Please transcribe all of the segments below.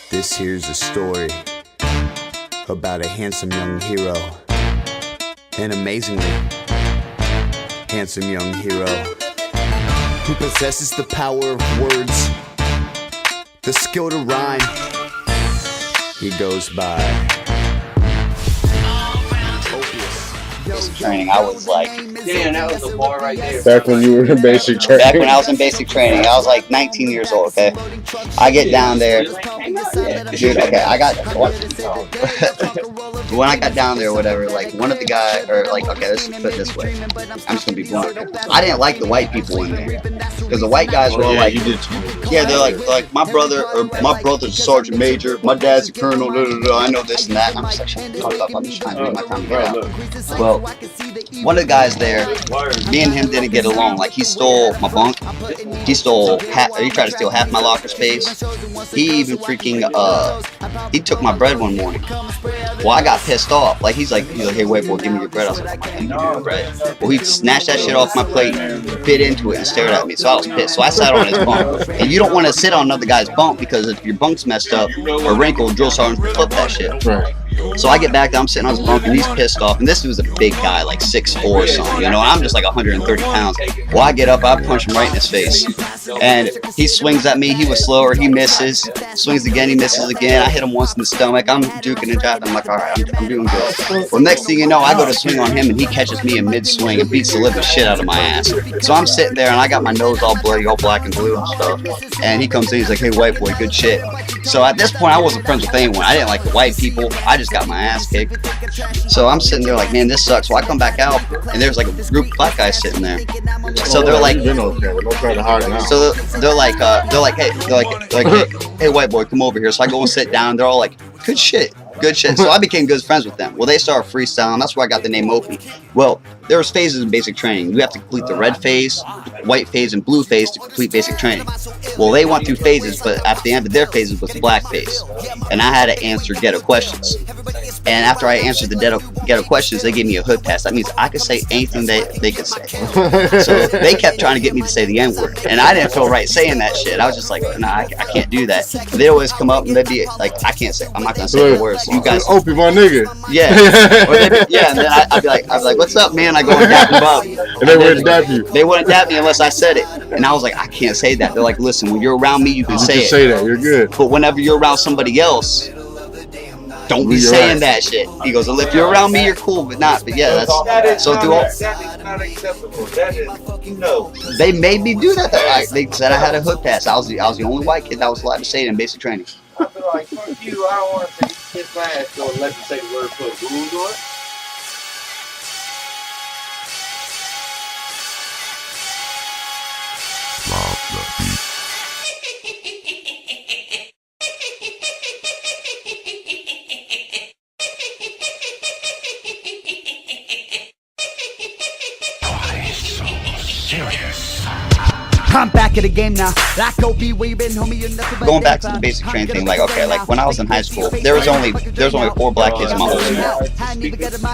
This here's a story about a handsome young hero. An amazingly handsome young hero who possesses the power of words, the skill to rhyme. He goes by Opieus. Training, I was like, damn, that was the bar right there. Back when you were in basic training. back when I was in basic training, I was like 19 years old, okay? I get down there, dude, okay, when I got down there or whatever, like one of the guys, or like, okay, let's put it this way. I'm just gonna be blunt. I didn't like the white people in there. Because the white guys were all like, yeah, they're like my brother's a sergeant major, my dad's a colonel, I know this and that. And I'm just like, shut the fuck up, I'm just trying to do my time to get out. Well, one of the guys there, me and him didn't get along. Like, he stole my bunk, he tried to steal half my locker space. He even freaking, he took my bread one morning. Well, I got pissed off. Like, he's like, hey, wait, boy, give me your bread. I was like, I can't give you your bread. Well, he snatched that shit off my plate, bit into it, and stared at me. So I was pissed. So I sat on his bunk. And you don't want to sit on another guy's bunk, because if your bunk's messed up or wrinkled, drill sergeant will flip that shit. Right. So I get back, I'm sitting on his bunk, and he's pissed off. And this was a big guy, like 6'4" or something, you know, and I'm just like 130 pounds. Well, I get up, I punch him right in his face. And he swings at me, he was slower, he misses. Swings again, he misses again. I hit him once in the stomach, I'm duking and jiving. I'm like, all right, I'm doing good. Well, next thing you know, I go to swing on him, and he catches me in mid-swing and beats the living shit out of my ass. So I'm sitting there, and I got my nose all bloody, all black and blue and stuff. And he comes in, he's like, hey, white boy, good shit. So at this point, I wasn't friends with anyone. I didn't like the white people. I just got my ass kicked. So I'm sitting there like, man, this sucks. So I come back out, and there's like a group of black guys sitting there. So they're like, so they're like, hey, white boy, come over here. So I go and sit down. They're all like, good shit. So I became good friends with them. Well, they started freestyling. That's where I got the name Opie. Well, there was phases in basic training. You have to complete the red phase, white phase, and blue phase to complete basic training. Well, they went through phases, but at the end of their phases was the black phase. And I had to answer ghetto questions. And after I answered the ghetto questions, they gave me a hood pass. That means I could say anything they could say. So they kept trying to get me to say the N-word. And I didn't feel right saying that shit. I was just like, nah, I can't do that. They'd always come up and they'd be like, I'm not going to say the words. You guys. Opie, my nigga. Yeah. And then I'd be like, what's up, man? I go and dap them up. And they wouldn't dap you. They wouldn't dap me unless I said it. And I was like, I can't say that. They're like, listen, when you're around me, you can say it. Say that, you're good. But whenever you're around somebody else, don't be saying that shit. He goes, well, if you're around me, you're cool, but not. But yeah, that's so through all. That is not acceptable. That is, no. They made me do that. They said I had a hood pass. I was the only white kid that was allowed to say it in basic training. I feel like, fuck you, I don't want to kiss my ass, so let me say the word put rules on it. I'm back at the game now. Like Opie, where you been, homie? You're nothing but Going back to the basic training thing, like, okay, like when I was in high school, there was only 4 black kids in my whole school.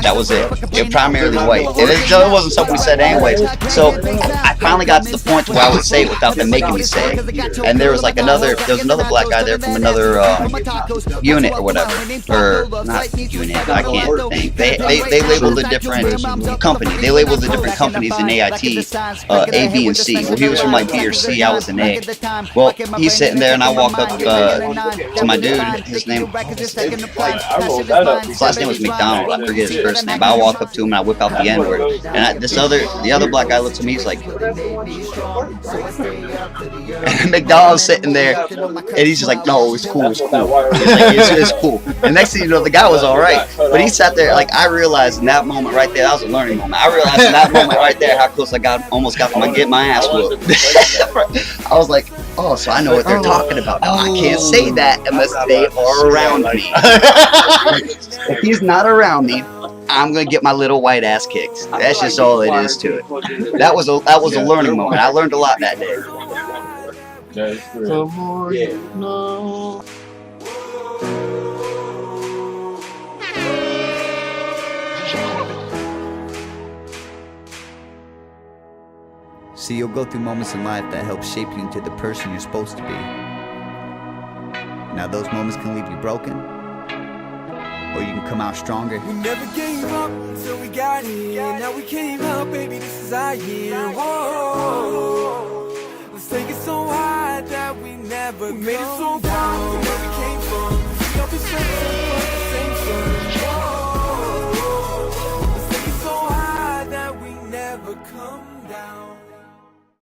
That was it. They were primarily white. And it wasn't something we said anyways. So I finally got to the point where I would say it without them making me say it. And there was another black guy there from another unit or whatever. Or not unit, I can't think. They labeled a different company. They labeled the different companies in AIT, A, B, and C. Well, he was from like B or C, I was an A. Well, he's sitting there, and I walk up to my dude. His last name was McDonald. I forget his first name. But I walk up to him and I whip out the N-word. And the other black guy looks at me. He's like, and McDonald's sitting there, and he's just like, no, it's cool. He's like, it's cool. And next thing you know, the guy was all right, but he sat there. Like, I realized in that moment right there, that was a learning moment. I realized in that moment right there how close I almost got to get my ass whooped. I was like, oh, so I know what they're talking about now. I can't say that unless they are around me. If he's not around me, I'm gonna get my little white ass kicked. That's just all it is to it. That was a learning moment. I learned a lot that day. The more you know. See, you'll go through moments in life that help shape you into the person you're supposed to be. Now those moments can leave you broken, or you can come out stronger. We never gave up until we got here. Now we came up, baby, this is our year. Whoa, let's take it so high that we never made it so far from where we came from. We up and